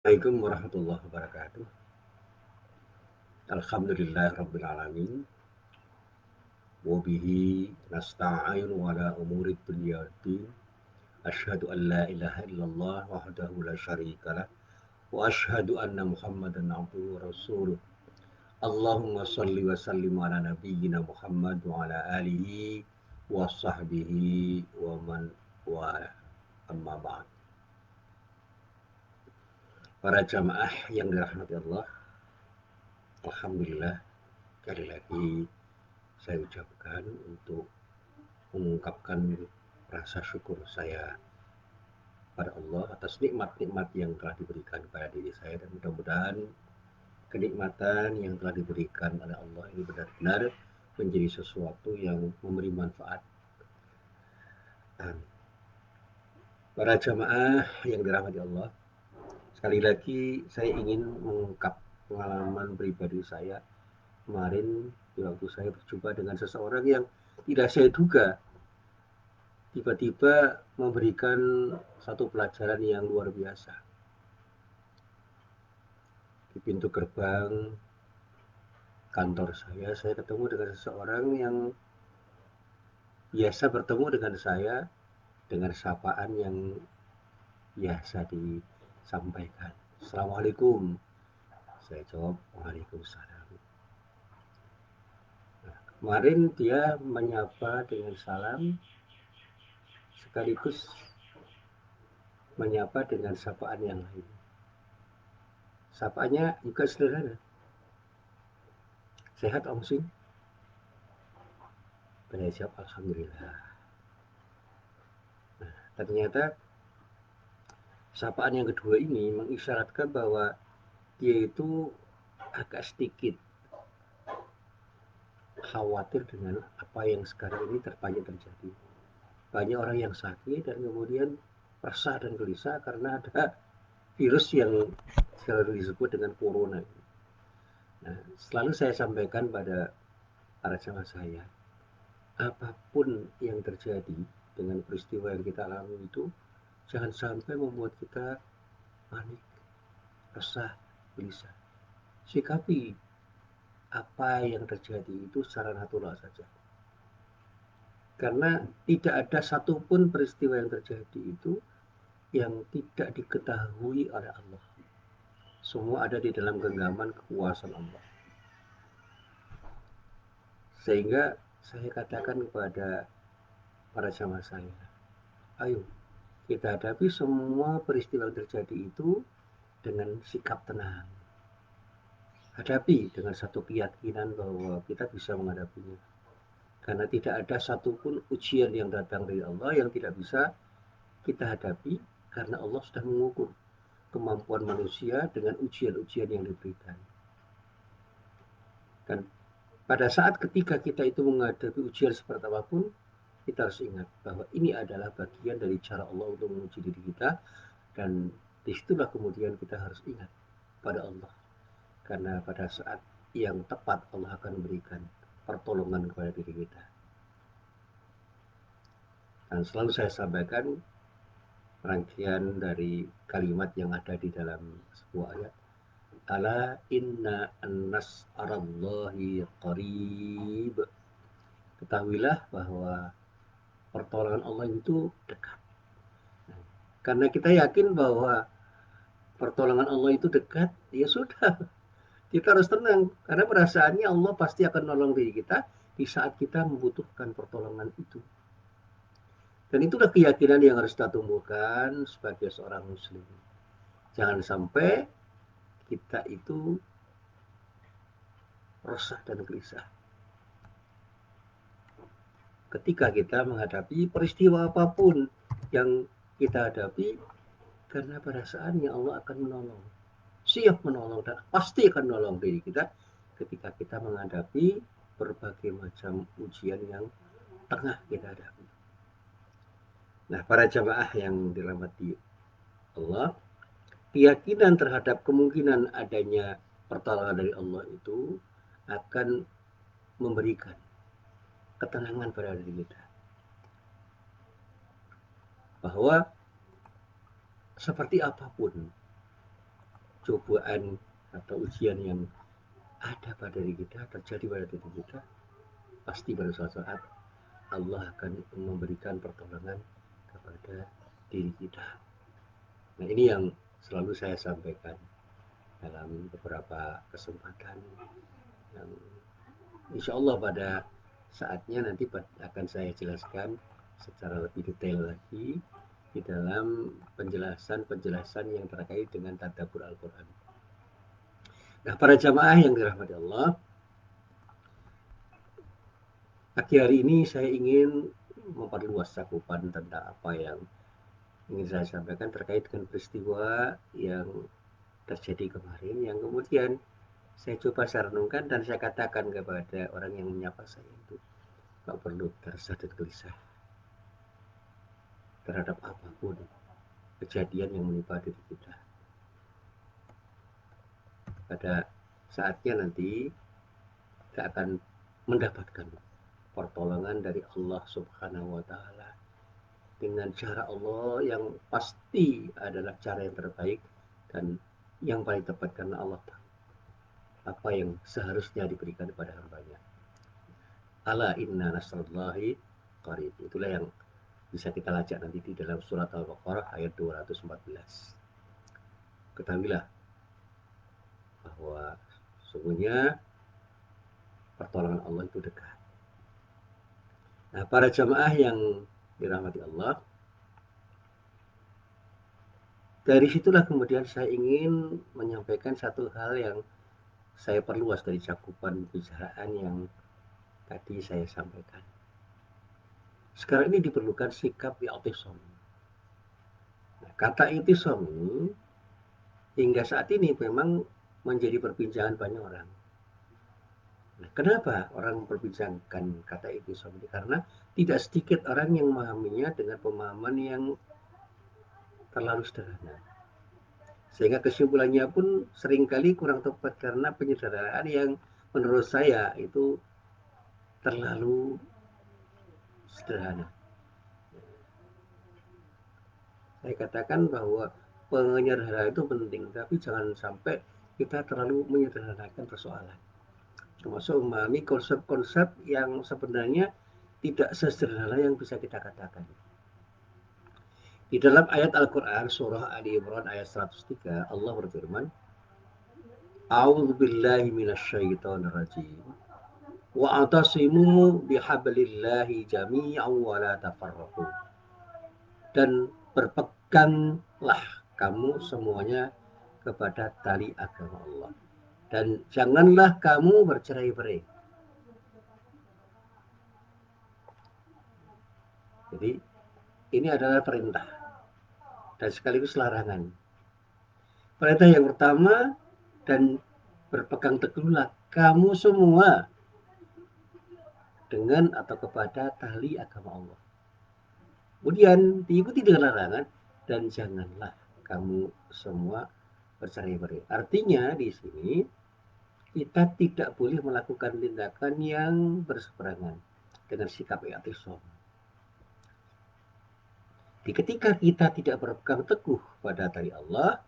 Assalamualaikum warahmatullahi wabarakatuh. Alhamdulillah rabbil alamin. Wa bihi nasta'inu ala umuri dunya waddin. Asyhadu an la ilaha illallah wahdahu la syarikalah wa asyhadu anna Muhammadan abduhu wa rasuluh. Allahumma salli wa sallim ala nabiyyina Muhammad wa ala alihi wa sahbihi wa man wa amma ba'd. Para jamaah yang dirahmati Allah, alhamdulillah sekali lagi saya ucapkan untuk mengungkapkan rasa syukur saya pada Allah atas nikmat-nikmat yang telah diberikan kepada diri saya, dan mudah-mudahan kenikmatan yang telah diberikan oleh Allah ini benar-benar menjadi sesuatu yang memberi manfaat. Para jamaah yang dirahmati Allah, sekali lagi saya ingin mengungkap pengalaman pribadi saya kemarin di waktu saya berjumpa dengan seseorang yang tidak saya duga tiba-tiba memberikan satu pelajaran yang luar biasa. Di pintu gerbang kantor saya ketemu dengan seseorang yang biasa bertemu dengan saya dengan sapaan yang biasa disampaikan. Assalamualaikum. Saya jawab, Waalaikumsalam. Nah, kemarin dia menyapa dengan salam sekaligus menyapa dengan sapaan yang lain. Sapaannya juga sederhana. Sehat Om Sing? Saya jawab, Alhamdulillah. Nah, ternyata sapaan yang kedua ini mengisyaratkan bahwa dia itu agak sedikit khawatir dengan apa yang sekarang ini banyak terjadi. Banyak orang yang sakit dan kemudian resah dan gelisah karena ada virus yang selalu disebut dengan corona. Nah, selalu saya sampaikan pada para jamaah saya, apapun yang terjadi dengan peristiwa yang kita alami itu, jangan sampai membuat kita panik, resah, gelisah. Sikapi apa yang terjadi itu secara natural saja. Karena tidak ada satupun peristiwa yang terjadi itu yang tidak diketahui oleh Allah. Semua ada di dalam genggaman kekuasaan Allah. Sehingga saya katakan kepada para jamaah saya, ayo kita hadapi semua peristiwa yang terjadi itu dengan sikap tenang. Hadapi dengan satu keyakinan bahwa kita bisa menghadapinya. Karena tidak ada satupun ujian yang datang dari Allah yang tidak bisa kita hadapi, karena Allah sudah mengukur kemampuan manusia dengan ujian-ujian yang diberikan. Dan pada saat ketika kita itu menghadapi ujian seperti apapun, kita harus ingat bahwa ini adalah bagian dari cara Allah untuk menguji diri kita, dan disitulah kemudian kita harus ingat pada Allah. Karena pada saat yang tepat Allah akan memberikan pertolongan kepada diri kita. Dan selalu saya sampaikan rangkaian dari kalimat yang ada di dalam sebuah ayat. Ala inna annas arallahi qarib. Ketahuilah bahwa pertolongan Allah itu dekat. Karena kita yakin bahwa pertolongan Allah itu dekat, ya sudah. Kita harus tenang. Karena perasaannya Allah pasti akan nolong diri kita di saat kita membutuhkan pertolongan itu. Dan itulah keyakinan yang harus kita tumbuhkan sebagai seorang muslim. Jangan sampai kita itu resah dan gelisah ketika kita menghadapi peristiwa apapun yang kita hadapi, karena pada saatnya Allah akan menolong, siap menolong, dan pasti akan menolong diri kita ketika kita menghadapi berbagai macam ujian yang tengah kita hadapi. Nah, para jamaah yang dirahmati Allah, keyakinan terhadap kemungkinan adanya pertolongan dari Allah itu akan memberikan ketenangan pada diri kita. Bahwa seperti apapun cobaan atau ujian yang ada pada diri kita, terjadi pada diri kita, pasti pada suatu saat Allah akan memberikan pertolongan kepada diri kita. Nah, ini yang selalu saya sampaikan dalam beberapa kesempatan yang insya Allah pada saatnya nanti akan saya jelaskan secara lebih detail lagi di dalam penjelasan-penjelasan yang terkait dengan tadabbur Al-Quran. Nah, para jamaah yang dirahmati Allah, pagi hari ini saya ingin memperluas cakupan tentang apa yang ingin saya sampaikan terkait dengan peristiwa yang terjadi kemarin, yang kemudian saya coba saya renungkan dan saya katakan kepada orang yang menyapa saya itu, tak perlu tersesat dan gelisah terhadap apapun kejadian yang menimpa diri kita. Pada saatnya nanti kita akan mendapatkan pertolongan dari Allah Subhanahu wa Ta'ala dengan cara Allah yang pasti adalah cara yang terbaik dan yang paling tepat, karena Allah tahu apa yang seharusnya diberikan kepada hambanya. Ala inna nasrullahi qarib. Itulah yang bisa kita lacak nanti di dalam surat Al-Baqarah ayat 214. Ketahuilah bahwa sungguhnya pertolongan Allah itu dekat. Nah, para jamaah yang dirahmati Allah, dari situlah kemudian saya ingin menyampaikan satu hal yang saya perluas dari cakupan pembicaraan yang tadi saya sampaikan. Sekarang ini diperlukan sikap i'tisam. Nah, kata i'tisam hingga saat ini memang menjadi perbincangan banyak orang. Nah, kenapa orang memperbincangkan kata i'tisam ini? Karena tidak sedikit orang yang memahaminya dengan pemahaman yang terlalu sederhana. Sehingga kesimpulannya pun seringkali kurang tepat karena penyederhanaan yang menurut saya itu terlalu sederhana. Saya katakan bahwa penyederhanaan itu penting, tapi jangan sampai kita terlalu menyederhanakan persoalan. Termasuk memahami konsep-konsep yang sebenarnya tidak sesederhana yang bisa kita katakan. Di dalam ayat Al-Quran surah Ali Imran ayat 103, Allah berfirman, A'udzu billahi minasyaitonir rajim. Wa'tasimu bihablillahi jami'an wa la tafarraqu. Dan berpeganglah kamu semuanya kepada tali agama Allah. Dan janganlah kamu bercerai-berai. Jadi ini adalah perintah dan sekaligus larangan. Perintah yang pertama, dan berpegang teguhlah kamu semua dengan atau kepada tali agama Allah. Kemudian diikuti dengan larangan, dan janganlah kamu semua bercerai-berai. Artinya di sini kita tidak boleh melakukan tindakan yang berseberangan dengan sikap i'tisam. Ketika kita tidak berpegang teguh pada tali Allah,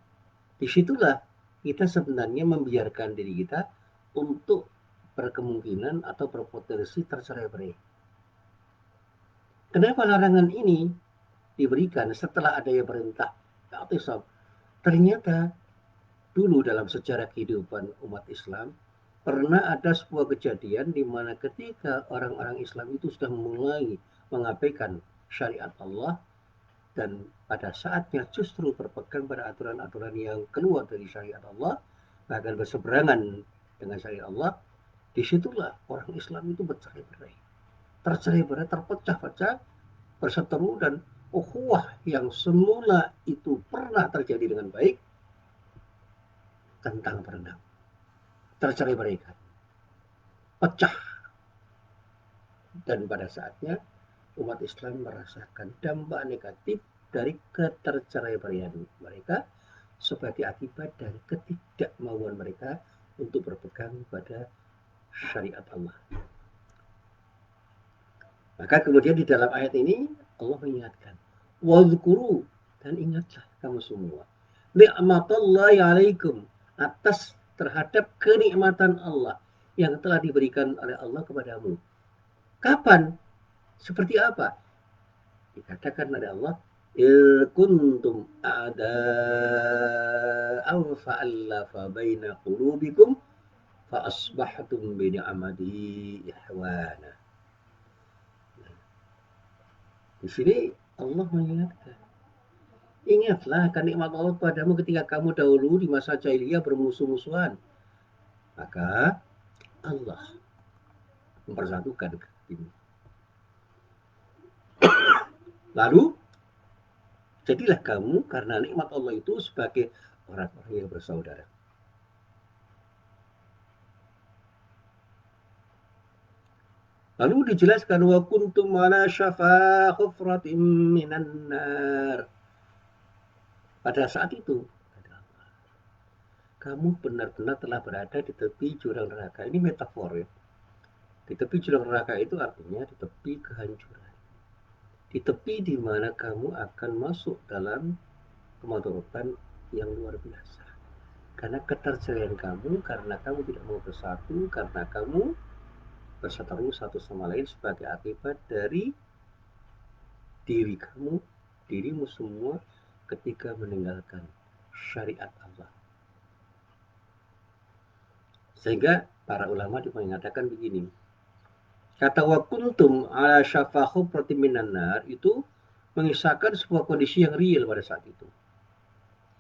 disitulah kita sebenarnya membiarkan diri kita untuk berkemungkinan atau berpotensi tercerai-berai. Kenapa larangan ini diberikan setelah adanya perintah i'tisam? Ternyata dulu dalam sejarah kehidupan umat Islam pernah ada sebuah kejadian di mana ketika orang-orang Islam itu sudah mulai mengabaikan syariat Allah dan pada saatnya justru berpegang pada aturan-aturan yang keluar dari syariat Allah, bahkan berseberangan dengan syariat Allah, disitulah orang Islam itu bercerai-berai. Tercerai-berai, terpecah-pecah, berseteru, dan ukhuwah yang semula itu pernah terjadi dengan baik, kentang berenang, tercerai-beraikan, pecah. Dan pada saatnya umat Islam merasakan dampak negatif dari keterceraiberaian mereka sebagai akibat dari ketidakmauan mereka untuk berpegang pada syariat Allah. Maka kemudian di dalam ayat ini Allah mengingatkan, wadhkuru, dan ingatlah kamu semua, ni'matallahi alaikum, atas terhadap kenikmatan Allah yang telah diberikan oleh Allah kepadamu. Kapan? Seperti apa? Dikatakan oleh Allah, kuntum a'da'aw fa'allafa baina qulubikum fa asbahtum bi ni'matihi ihwana. Di sini Allah mengingatkan, ingatlah akan nikmat Allah padamu ketika kamu dahulu di masa jahiliyah bermusuh-musuhan. Maka Allah mempersatukan ini. Lalu jadilah kamu karena nikmat Allah itu sebagai orang-orang yang bersaudara. Lalu dijelaskan wa kuntum ala syafa hufratin minan nar. Pada saat itu kamu benar-benar telah berada di tepi jurang neraka. Ini metafor ya. Di tepi jurang neraka itu artinya di tepi kehancuran. Di tepi di mana kamu akan masuk dalam kemadharatan yang luar biasa. Karena keterceraian kamu, karena kamu tidak mau bersatu, karena kamu berseteru satu sama lain sebagai akibat dari diri kamu, dirimu semua ketika meninggalkan syariat Allah. Sehingga para ulama mengatakan begini, kata wa kuntum ala syafa hufratin minan nar itu mengisahkan sebuah kondisi yang real pada saat itu,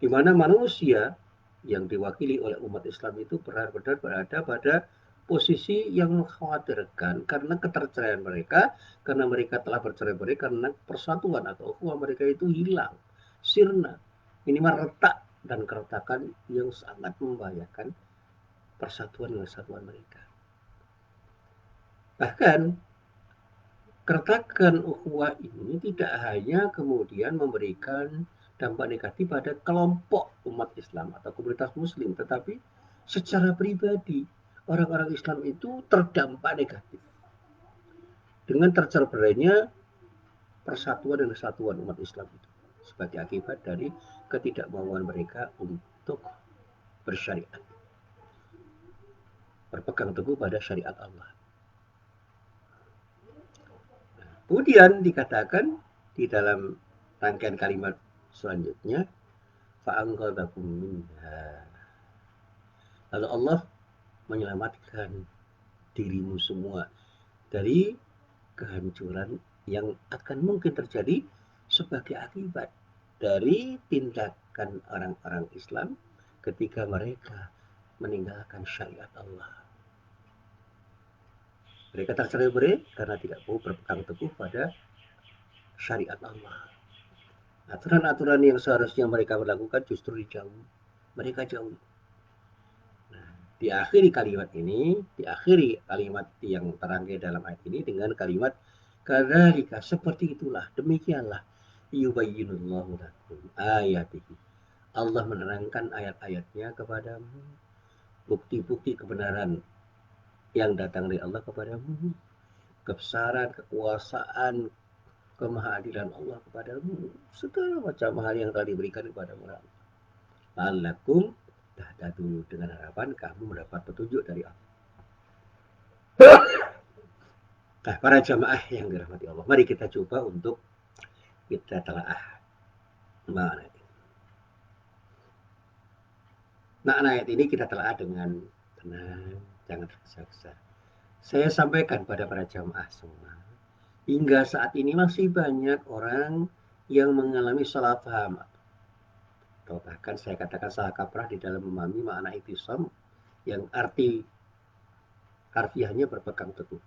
di mana manusia yang diwakili oleh umat Islam itu benar-benar berada pada posisi yang mengkhawatirkan karena keterceraian mereka, karena mereka telah bercerai-berai, karena persatuan atau ukhuwah mereka itu hilang, sirna, minimal retak dan keretakan yang sangat membahayakan persatuan dan kesatuan mereka. Bahkan keretakan ukhuwah ini tidak hanya kemudian memberikan dampak negatif pada kelompok umat Islam atau komunitas muslim, tetapi secara pribadi orang-orang Islam itu terdampak negatif dengan tercerainya persatuan dan kesatuan umat Islam itu sebagai akibat dari ketidakmauan mereka untuk bersyariat, berpegang teguh pada syariat Allah. Kemudian dikatakan di dalam rangkaian kalimat selanjutnya, fa'anqadhakum minha. Lalu Allah menyelamatkan dirimu semua dari kehancuran yang akan mungkin terjadi sebagai akibat dari tindakan orang-orang Islam ketika mereka meninggalkan syariat Allah. Mereka tercerai-berai karena tidak mau berpegang teguh pada syariat Allah. Aturan-aturan yang seharusnya mereka lakukan justru dijauhi. Mereka jauh. Nah, diakhiri kalimat yang terangkai dalam ayat ini dengan kalimat kadzalika, seperti itulah, demikianlah yubayyinullahu lakum ayatihi. Allah menerangkan ayat-ayatnya kepadamu, bukti-bukti kebenaran yang datang dari Allah kepadamu, kebesaran, kekuasaan, kemahadilan Allah kepadamu, segala macam hal yang telah diberikan kepadamu. La'allakum tahtadun, dengan harapan kamu mendapat petunjuk dari Allah. Nah, para jamaah yang dirahmati Allah, mari kita coba untuk kita telaah makna ini. Makna ayat ini kita telaah dengan tenang, jangan tergesa-gesa. Saya sampaikan pada para jamaah semua, hingga saat ini masih banyak orang yang mengalami salah paham atau bahkan saya katakan salah kaprah di dalam memahami makna i'tisam yang arti harfiahnya berpegang teguh.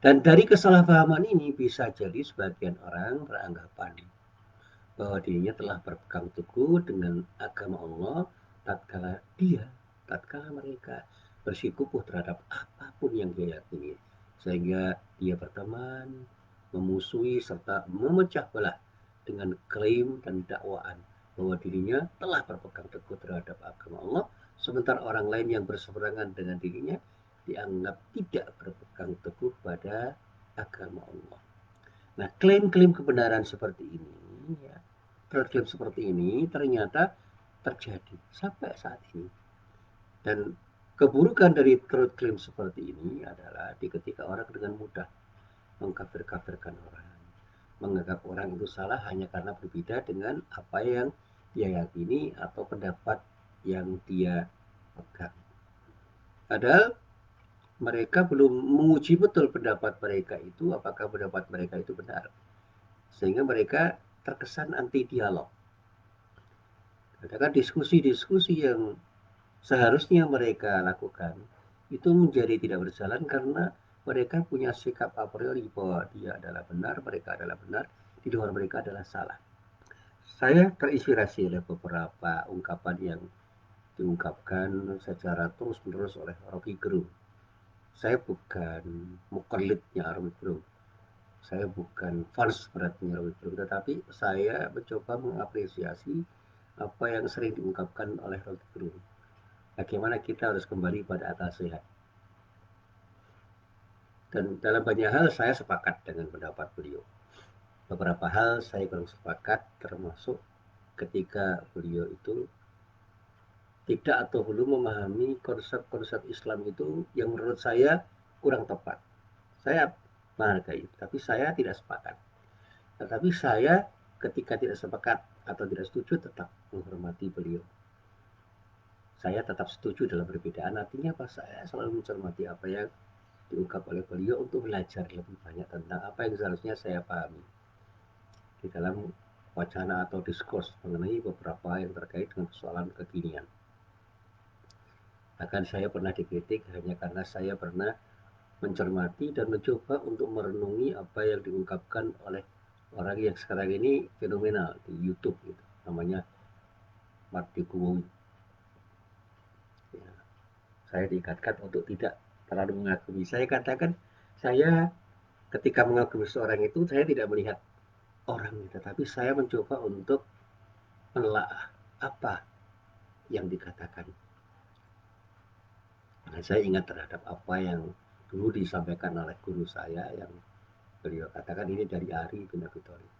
Dan dari kesalahpahaman ini bisa jadi sebagian orang beranggapan bahwa dirinya telah berpegang teguh dengan agama Allah tatkala mereka bersikukuh terhadap apapun yang dia yakini, sehingga dia berteman, memusuhi serta memecah belah dengan klaim dan dakwaan bahwa dirinya telah berpegang teguh terhadap agama Allah, sementara orang lain yang berseberangan dengan dirinya dianggap tidak berpegang teguh pada agama Allah. Nah, klaim-klaim kebenaran seperti ini, ya, klaim seperti ini ternyata terjadi sampai saat ini. Dan keburukan dari truth claim seperti ini adalah ketika orang dengan mudah mengkafir-kafirkan orang, menganggap orang itu salah hanya karena berbeda dengan apa yang dia yakini atau pendapat yang dia pegang. Padahal mereka belum menguji betul pendapat mereka itu, apakah pendapat mereka itu benar. Sehingga mereka terkesan anti dialog. Kadang diskusi-diskusi yang seharusnya mereka lakukan itu menjadi tidak berjalan karena mereka punya sikap a priori bahwa dia adalah benar, mereka adalah benar, di luar mereka adalah salah. Saya terinspirasi oleh beberapa ungkapan yang diungkapkan secara terus-menerus oleh Rocky Gerung. Saya bukan mukallidnya Rocky Gerung, saya bukan fans beratnya Rocky Gerung, tetapi saya mencoba mengapresiasi apa yang sering diungkapkan oleh Rocky Gerung. Bagaimana kita harus kembali pada akal sehat. Dan dalam banyak hal saya sepakat dengan pendapat beliau. Beberapa hal saya kurang sepakat, termasuk ketika beliau itu tidak atau belum memahami konsep-konsep Islam itu yang menurut saya kurang tepat. Saya menghargai, tapi saya tidak sepakat. Tetapi saya ketika tidak sepakat atau tidak setuju tetap menghormati beliau. Saya tetap setuju dalam perbedaan, artinya apa? Saya selalu mencermati apa yang diungkap oleh beliau untuk belajar lebih banyak tentang apa yang seharusnya saya pahami di dalam wacana atau diskurs mengenai beberapa yang terkait dengan persoalan kekinian. Bahkan saya pernah dikritik hanya karena saya pernah mencermati dan mencoba untuk merenungi apa yang diungkapkan oleh orang yang sekarang ini fenomenal di YouTube gitu. Namanya Mark Dugwood. Ya, saya diingatkan untuk tidak terlalu mengagumi. Saya katakan saya ketika mengagumi seorang itu saya tidak melihat orang, tetapi saya mencoba untuk menelaah apa yang dikatakan. Nah, saya ingat terhadap apa yang dulu disampaikan oleh guru saya yang beliau katakan ini dari Ari bin Abi Thalib.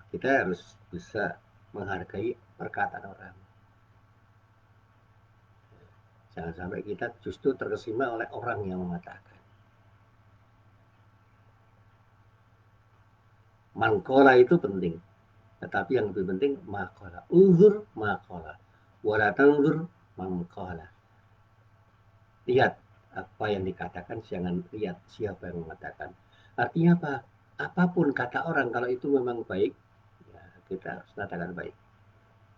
Kita harus bisa menghargai perkataan orang. Jangan sampai kita justru terkesima oleh orang yang mengatakan. Mangkola itu penting, tetapi yang lebih penting makola. Uzur makola. Wala tanzur mangkola. Lihat apa yang dikatakan, jangan lihat siapa yang mengatakan. Artinya apa? Apapun kata orang, kalau itu memang baik, ya kita harus katakan baik.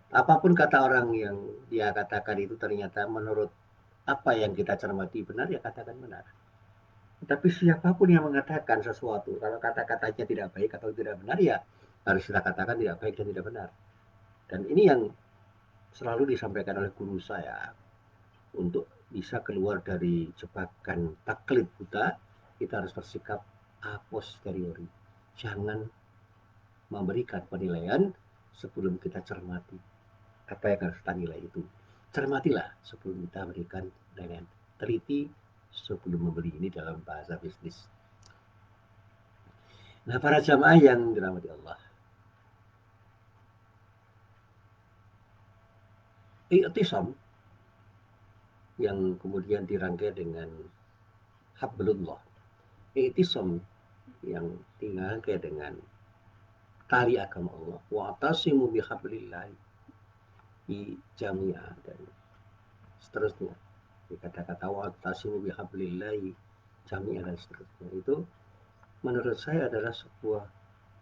Apapun kata orang yang dia katakan itu ternyata menurut apa yang kita cermati benar, ya katakan benar. Tapi siapapun yang mengatakan sesuatu, kalau kata-katanya tidak baik atau tidak benar, ya harus kita katakan tidak baik dan tidak benar. Dan ini yang selalu disampaikan oleh guru saya, untuk bisa keluar dari jebakan taklid buta, kita harus bersikap a posteriori. Jangan memberikan penilaian sebelum kita cermati apa yang harus kita nilai itu. Cermatilah sebelum kita berikan penilaian. Teliti sebelum membeli, ini dalam bahasa bisnis. Nah, para jamaah yang dirahmati Allah, i'tisam yang kemudian dirangkai dengan hablullah, i'tisam yang dirangkai dengan tali agama Allah, wa'tasimu bihablillah di jami'ah, dan seterusnya. Di kata-kata wa'tasimu bihablillah jami'ah dan seterusnya, itu menurut saya adalah sebuah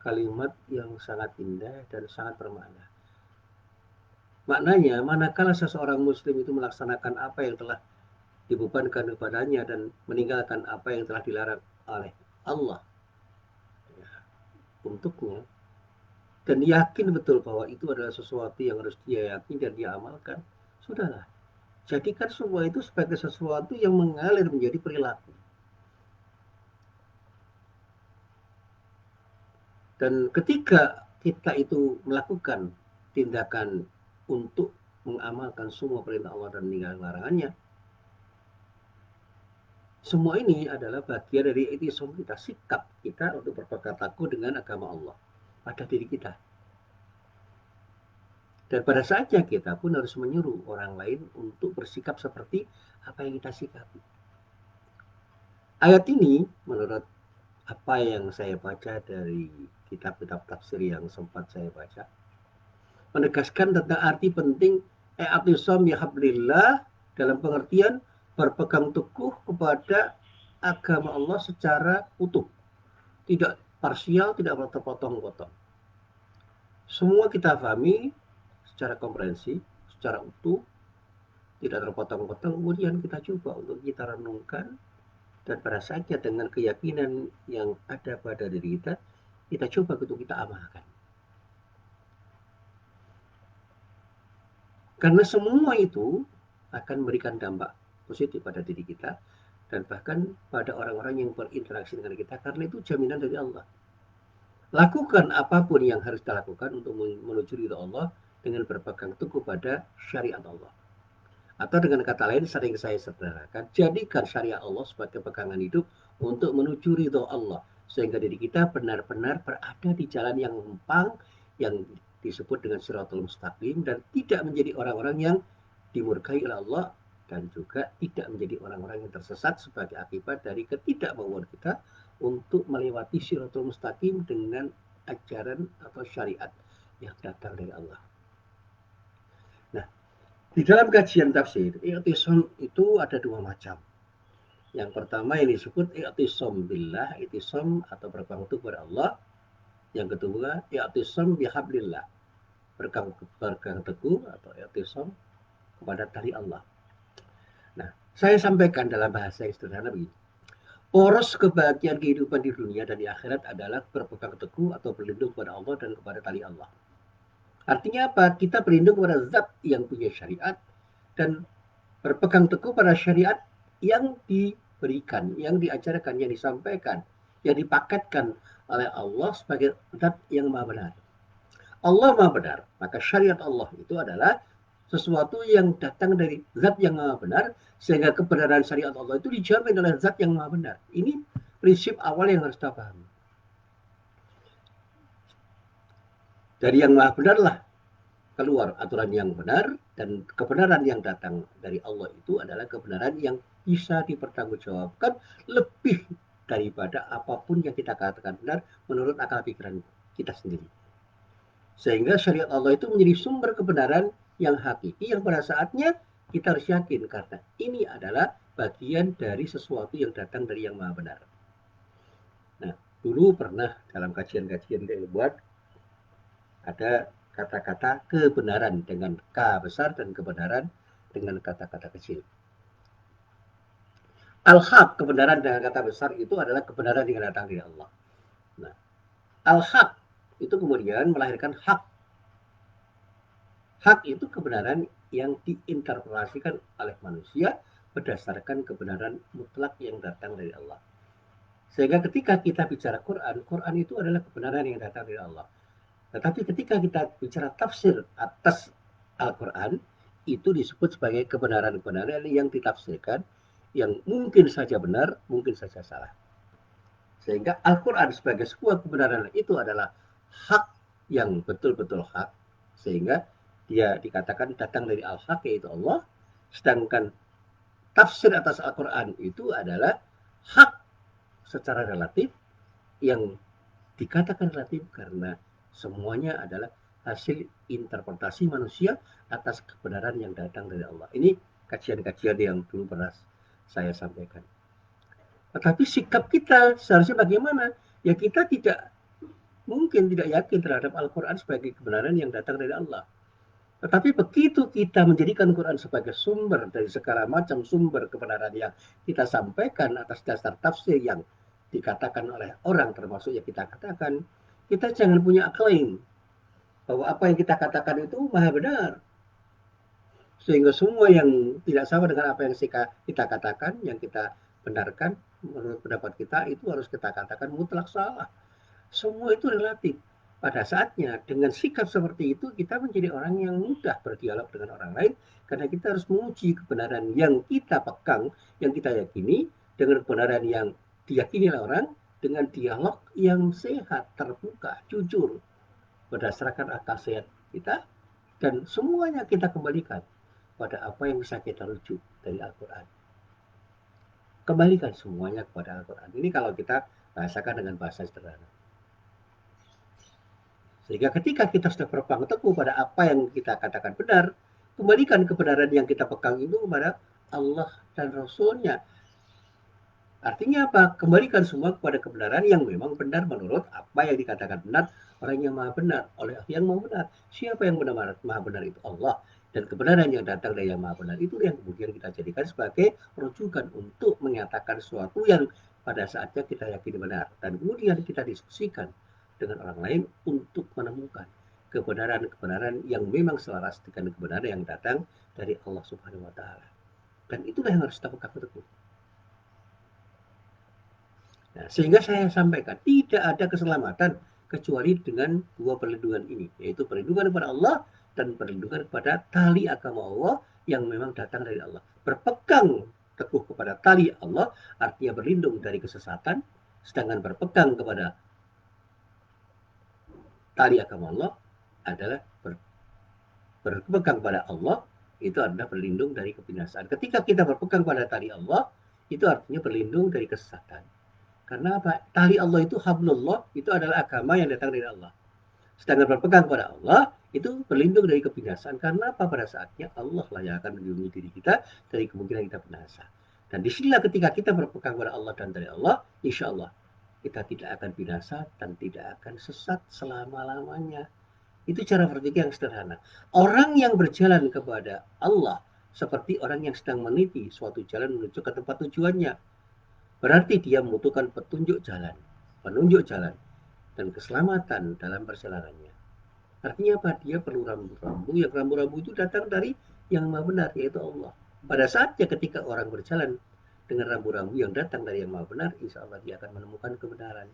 kalimat yang sangat indah dan sangat bermakna. Maknanya, manakala seseorang muslim itu melaksanakan apa yang telah dibebankan kepadanya dan meninggalkan apa yang telah dilarang oleh Allah, ya, untuknya, dan yakin betul bahwa itu adalah sesuatu yang harus dia yakini dan dia amalkan, sudahlah. Jadikan semua itu sebagai sesuatu yang mengalir menjadi perilaku. Dan ketika kita itu melakukan tindakan untuk mengamalkan semua perintah Allah dan meninggalkan larangannya, semua ini adalah bagian dari itisam kita, sikap kita untuk berpegang teguh dengan agama Allah pada diri kita. Dan pada saatnya kita pun harus menyuruh orang lain untuk bersikap seperti apa yang kita sikapi. Ayat ini menurut apa yang saya baca dari kitab-kitab tafsir yang sempat saya baca, menegaskan tentang arti penting i'tisam bihablillah dalam pengertian berpegang teguh kepada agama Allah secara utuh, tidak parsial, tidak terpotong-potong. Semua kita pahami secara komprehensif, secara utuh, tidak terpotong-potong, kemudian kita coba untuk kita renungkan, dan pada saatnya dengan keyakinan yang ada pada diri kita, kita coba untuk kita amalkan. Karena semua itu akan memberikan dampak positif pada diri kita dan bahkan pada orang-orang yang berinteraksi dengan kita, karena itu jaminan dari Allah. Lakukan apapun yang harus kita lakukan untuk menuju ridha Allah dengan berpegang teguh pada syariat Allah. Atau dengan kata lain sering saya sederhanakan, jadikan syariat Allah sebagai pegangan hidup untuk menuju ridha Allah. Sehingga diri kita benar-benar berada di jalan yang lempang, yang disebut dengan Shirathul Mustaqim, dan tidak menjadi orang-orang yang dimurkai oleh Allah, dan juga tidak menjadi orang-orang yang tersesat sebagai akibat dari ketidakmauan kita untuk melewati Shirathul Mustaqim dengan ajaran atau syariat yang datang dari Allah. Nah, di dalam kajian tafsir, i'tisam itu ada dua macam. Yang pertama yang disebut i'tisam billah, i'tisam atau berpegang teguh kepada Allah. Yang kedua, i'tisam bihablillah, berpegang teguh atau i'tisam kepada tali Allah. Nah, saya sampaikan dalam bahasa yang sederhana begini. Poros kebahagiaan kehidupan di dunia dan di akhirat adalah berpegang teguh atau berlindung kepada Allah dan kepada tali Allah. Artinya apa? Kita berlindung kepada zat yang punya syariat dan berpegang teguh pada syariat yang diberikan, yang diajarkan, yang disampaikan, yang dipaketkan oleh Allah sebagai zat yang maha benar. Allah maha benar, maka syariat Allah itu adalah sesuatu yang datang dari zat yang maha benar, sehingga kebenaran syariat Allah itu dijamin oleh zat yang maha benar. Ini prinsip awal yang harus kita pahami. Dari yang maha benarlah keluar aturan yang benar, dan kebenaran yang datang dari Allah itu adalah kebenaran yang bisa dipertanggungjawabkan lebih daripada apapun yang kita katakan benar menurut akal pikiran kita sendiri. Sehingga syariat Allah itu menjadi sumber kebenaran yang hakiki, yang pada saatnya kita harus yakin karena ini adalah bagian dari sesuatu yang datang dari yang maha benar. Nah, dulu pernah dalam kajian-kajian yang dibuat ada kata-kata kebenaran dengan K besar dan kebenaran dengan kata-kata kecil. Al-haq, kebenaran dengan kata besar, itu adalah kebenaran yang datang dari Allah. Nah, al-haq itu kemudian melahirkan hak. Hak itu kebenaran yang diinterpretasikan oleh manusia berdasarkan kebenaran mutlak yang datang dari Allah. Sehingga ketika kita bicara Quran, Quran itu adalah kebenaran yang datang dari Allah. Tetapi ketika kita bicara tafsir atas Al-Quran, itu disebut sebagai kebenaran-kebenaran yang ditafsirkan, yang mungkin saja benar, mungkin saja salah. Sehingga Al-Quran sebagai sebuah kebenaran itu adalah hak yang betul-betul hak, sehingga dia dikatakan datang dari Al-Haq, yaitu Allah. Sedangkan tafsir atas Al-Quran itu adalah hak secara relatif, yang dikatakan relatif karena semuanya adalah hasil interpretasi manusia atas kebenaran yang datang dari Allah. Ini kajian-kajian yang dulu pernah saya sampaikan. Tetapi sikap kita seharusnya bagaimana? Ya kita tidak mungkin tidak yakin terhadap Al-Quran sebagai kebenaran yang datang dari Allah. Tetapi begitu kita menjadikan Quran sebagai sumber dari segala macam sumber kebenaran yang kita sampaikan atas dasar tafsir yang dikatakan oleh orang, termasuk yang kita katakan, kita jangan punya klaim bahwa apa yang kita katakan itu maha benar. Sehingga semua yang tidak sama dengan apa yang kita katakan, yang kita benarkan, menurut pendapat kita, itu harus kita katakan mutlak salah. Semua itu relatif. Pada saatnya, dengan sikap seperti itu, kita menjadi orang yang mudah berdialog dengan orang lain, karena kita harus menguji kebenaran yang kita pegang, yang kita yakini, dengan kebenaran yang diyakini oleh orang, dengan dialog yang sehat, terbuka, jujur, berdasarkan akal sehat kita, Dan semuanya kita kembalikan pada apa yang bisa kita rujuk dari Al-Quran. Kembalikan semuanya kepada Al-Quran. Ini kalau kita bahasakan dengan bahasa sederhana. Sehingga ketika kita sudah berpegang teguh pada apa yang kita katakan benar, kembalikan kebenaran yang kita pegang itu kepada Allah dan Rasul-Nya. Artinya apa? Kembalikan semua kepada kebenaran yang memang benar menurut apa yang dikatakan benar orang yang maha benar, oleh yang maha benar. Siapa yang benar maha benar itu Allah. Dan kebenaran yang datang dari yang maha benar itu yang kemudian kita jadikan sebagai rujukan untuk menyatakan sesuatu yang pada saatnya kita yakini benar. Dan kemudian kita diskusikan dengan orang lain untuk menemukan kebenaran-kebenaran yang memang selaras dengan kebenaran yang datang dari Allah Subhanahu wa taala. Dan itulah yang harus kita pegang teguh. Nah, sehingga saya sampaikan tidak ada keselamatan kecuali dengan dua perlindungan ini, yaitu perlindungan kepada Allah dan perlindungan kepada tali agama Allah yang memang datang dari Allah. Berpegang teguh kepada tali Allah artinya berlindung dari kesesatan, sedangkan berpegang kepada tali agama Allah adalah berpegang pada Allah itu adalah berlindung dari kebinasaan. Ketika kita berpegang pada tali Allah, itu artinya berlindung dari kesesatan. Karena apa? Tali Allah itu hablullah, itu adalah agama yang datang dari Allah. Sedangkan berpegang pada Allah, itu berlindung dari kebinasaan. Karena apa? Pada saatnya Allah lah yang akan melindungi diri kita dari kemungkinan kita binasa. Dan disinilah ketika kita berpegang pada Allah dan dari Allah, insya Allah kita tidak akan binasa dan tidak akan sesat selama-lamanya. Itu cara berpikir yang sederhana. Orang yang berjalan kepada Allah seperti orang yang sedang meniti suatu jalan menuju ke tempat tujuannya. Berarti dia membutuhkan petunjuk jalan, penunjuk jalan, dan keselamatan dalam perjalanannya. Artinya apa? Dia perlu rambu-rambu, yang rambu-rambu itu datang dari yang maha benar, yaitu Allah. Pada saatnya ketika orang berjalan dengan rambu-rambu yang datang dari yang maha benar, insya Allah dia akan menemukan kebenaran.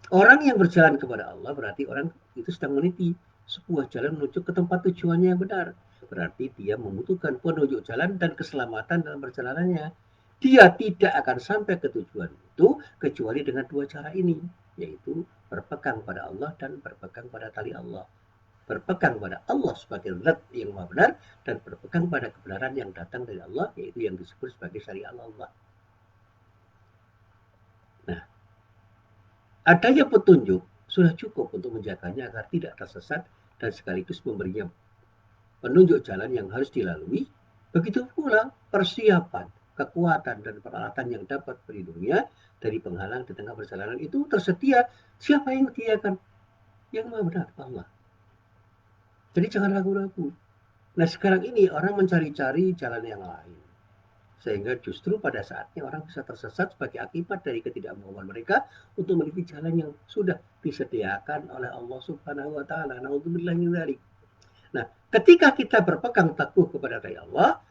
Orang yang berjalan kepada Allah berarti orang itu sedang meniti sebuah jalan menuju ke tempat tujuannya yang benar. Berarti dia membutuhkan penunjuk jalan dan keselamatan dalam perjalanannya. Dia tidak akan sampai ke tujuan itu kecuali dengan dua cara ini, yaitu berpegang pada Allah dan berpegang pada tali Allah. Berpegang pada Allah sebagai zat yang maha benar dan berpegang pada kebenaran yang datang dari Allah, yaitu yang disebut sebagai syariat Allah. Nah, adanya petunjuk sudah cukup untuk menjaganya agar tidak tersesat dan sekaligus memberinya penunjuk jalan yang harus dilalui. Begitu pula persiapan, kekuatan, dan peralatan yang dapat melindunginya dari penghalang di tengah perjalanan itu tersedia. Siapa yang menyediakan? Yang maha benar, Allah. Jadi jangan ragu-ragu. Nah sekarang ini orang mencari-cari jalan yang lain. Sehingga justru pada saatnya orang bisa tersesat sebagai akibat dari ketidakmauan mereka untuk meniti jalan yang sudah disediakan oleh Allah Subhanahu wa taala. Nauzubillah min dzalik. Nah, ketika kita berpegang teguh kepada daya Allah,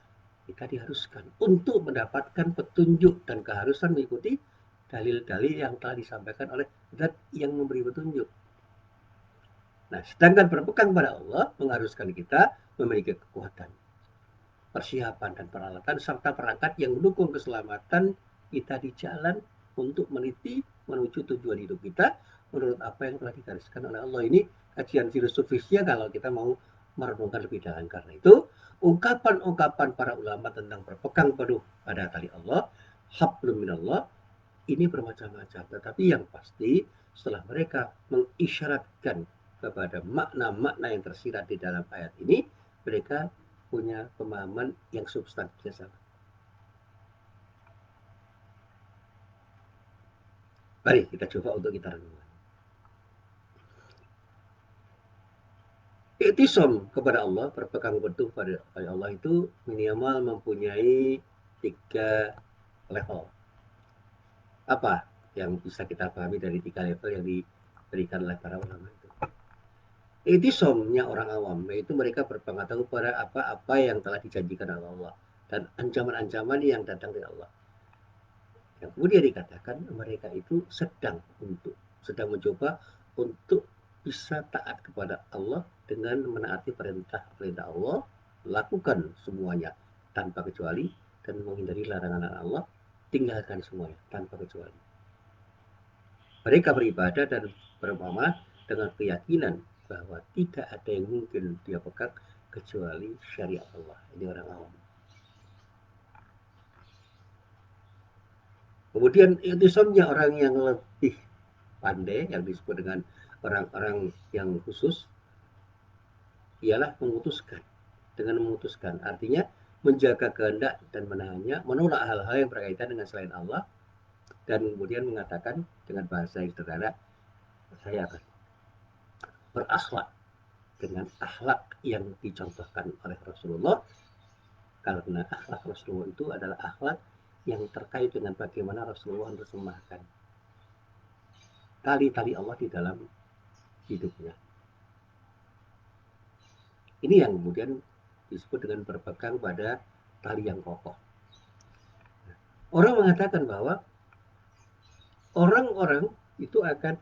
kita diharuskan untuk mendapatkan petunjuk dan keharusan mengikuti dalil-dalil yang telah disampaikan oleh zat yang memberi petunjuk. Nah, sedangkan berpegang pada Allah mengharuskan kita memiliki kekuatan, persiapan dan peralatan serta perangkat yang mendukung keselamatan kita di jalan untuk meniti menuju tujuan hidup kita menurut apa yang telah digariskan oleh Allah. Ini kajian filosofisnya kalau kita mau merenungkan lebih dalam. Karena itu ungkapan-ungkapan para ulama tentang berpegang penuh pada tali Allah, hablum minallah, ini bermacam-macam. Tetapi yang pasti setelah mereka mengisyaratkan kepada makna-makna yang tersirat di dalam ayat ini, mereka punya pemahaman yang substansinya sama. Mari kita coba untuk kita renungkan. Iktisam kepada Allah, berpegang teguh pada Allah itu minimal mempunyai 3 level. Apa yang bisa kita pahami dari 3 level yang diberikan oleh para ulama itu? Iktisamnya orang awam, yaitu mereka berpegang teguh pada apa-apa yang telah dijanjikan oleh Allah dan ancaman-ancaman yang datang dari Allah. Yang kemudian dikatakan mereka itu sedang mencoba untuk bisa taat kepada Allah dengan menaati perintah Allah, lakukan semuanya tanpa kecuali dan menghindari larangan Allah, tinggalkan semuanya tanpa kecuali. Mereka beribadah dan beramal dengan keyakinan bahwa tidak ada yang mungkin dia pegang kecuali syariat Allah. Ini orang awam. Kemudian ikhtisamnya orang yang lebih pandai, yang disebut dengan orang-orang yang khusus, ialah memutuskan. Dengan memutuskan, artinya menjaga kehendak dan menahannya, menolak hal-hal yang berkaitan dengan selain Allah, dan kemudian mengatakan dengan bahasa yang sederhana, saya akan berakhlak dengan akhlak yang dicontohkan oleh Rasulullah, karena akhlak Rasulullah itu adalah akhlak yang terkait dengan bagaimana Rasulullah menerjemahkan tali-tali Allah di dalam hidupnya. Ini yang kemudian disebut dengan berpegang pada tali yang kokoh. Orang mengatakan bahwa orang-orang itu akan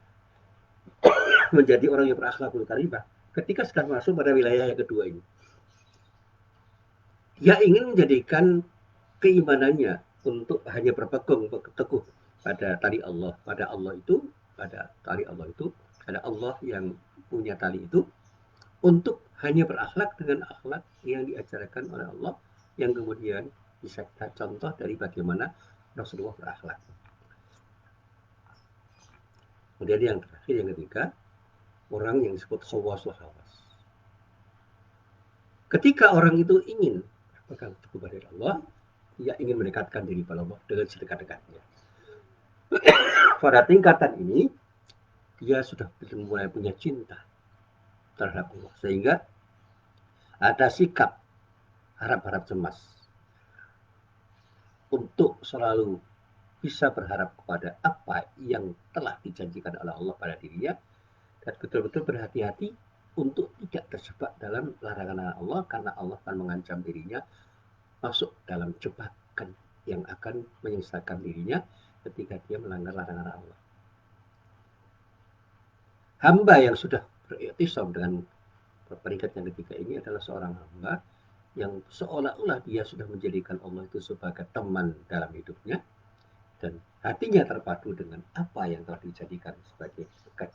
menjadi orang yang berakhlakul karimah ketika sudah masuk pada wilayah yang kedua ini. Dia ingin menjadikan keimanannya untuk hanya berpegang teguh pada tali Allah, pada tali Allah itu, ada Allah yang punya tali itu, untuk hanya berakhlak dengan akhlak yang diajarkan oleh Allah, yang kemudian bisa kita contoh dari bagaimana Rasulullah berakhlak. Kemudian yang terakhir, yang ketiga, orang yang disebut khawasul hawas. Ketika orang itu ingin berpegang teguh pada Allah, dia ingin mendekatkan diri pada Allah dengan sedekat-dekatnya. Pada tingkatan ini, dia sudah mulai punya cinta terhadap Allah, sehingga ada sikap harap-harap cemas untuk selalu bisa berharap kepada apa yang telah dijanjikan oleh Allah pada dirinya, dan betul-betul berhati-hati untuk tidak terjebak dalam larangan Allah, karena Allah akan mengancam dirinya masuk dalam jebakan yang akan menyesatkan dirinya ketika dia melanggar larangan Allah. Hamba yang sudah beriktisam dengan peringkat yang ketiga ini adalah seorang hamba yang seolah-olah dia sudah menjadikan Allah itu sebagai teman dalam hidupnya, dan hatinya terpadu dengan apa yang telah dijadikan sebagai bekas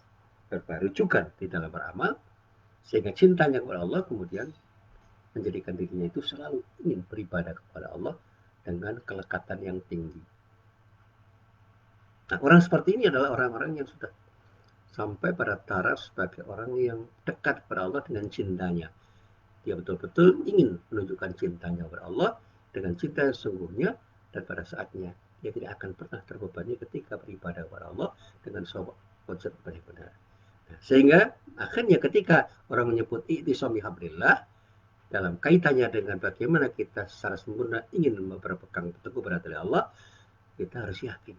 rujukan di dalam beramal, sehingga cintanya kepada Allah kemudian menjadikan dirinya itu selalu ingin beribadah kepada Allah dengan kelekatan yang tinggi. Nah, orang seperti ini adalah orang-orang yang sudah sampai pada taraf sebagai orang yang dekat kepada Allah dengan cintanya. Dia betul-betul ingin menunjukkan cintanya kepada Allah dengan cinta yang sesungguhnya, dan pada saatnya dia tidak akan pernah terbebani ketika beribadah kepada Allah dengan konsep ibadah yang benar. Nah, sehingga akhirnya ketika orang menyebut i'tisam bihablillah dalam kaitannya dengan bagaimana kita secara sempurna ingin berpegang teguh pada tali Allah, kita harus yakin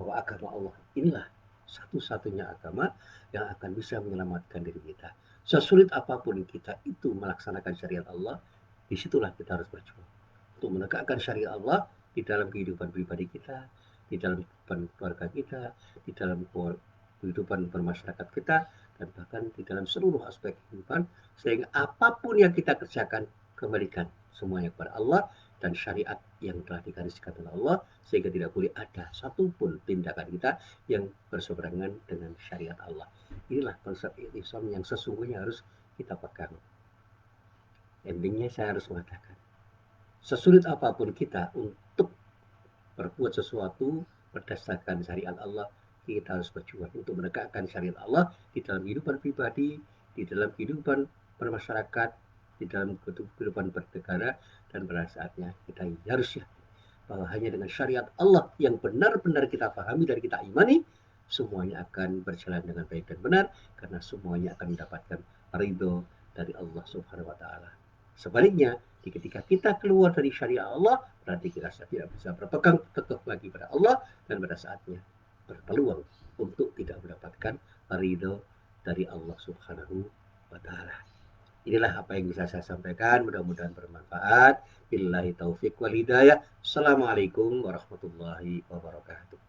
bahwa agama Allah inilah satu-satunya agama yang akan bisa menyelamatkan diri kita. Sesulit apapun kita itu melaksanakan syariat Allah, disitulah kita harus berjuang untuk menegakkan syariat Allah di dalam kehidupan pribadi kita, di dalam kehidupan keluarga kita, di dalam kehidupan bermasyarakat kita, dan bahkan di dalam seluruh aspek kehidupan, sehingga apapun yang kita kerjakan, kembalikan semuanya kepada Allah dan syariat yang telah digariskan oleh Allah, sehingga tidak boleh ada satupun tindakan kita yang berseberangan dengan syariat Allah. Inilah konsep i'tisam yang sesungguhnya harus kita pegang. Endingnya saya harus mengatakan, sesulit apapun kita untuk berbuat sesuatu berdasarkan syariat Allah, kita harus berjuang untuk menegakkan syariat Allah di dalam kehidupan pribadi, di dalam kehidupan bermasyarakat, di dalam kehidupan bernegara, dan pada saatnya kita harus yakin bahwa hanya dengan syariat Allah yang benar-benar kita pahami dan kita imani, semuanya akan berjalan dengan baik dan benar, karena semuanya akan mendapatkan ridho dari Allah Subhanahu wa Ta'ala. Sebaliknya, ketika kita keluar dari syariat Allah, berarti kita tidak bisa berpegang teguh lagi pada Allah, dan pada saatnya berpeluang untuk tidak mendapatkan ridho dari Allah Subhanahu wa Ta'ala. Inilah apa yang bisa saya sampaikan, mudah-mudahan bermanfaat. Billahi taufik wal hidayah. Assalamualaikum warahmatullahi wabarakatuh.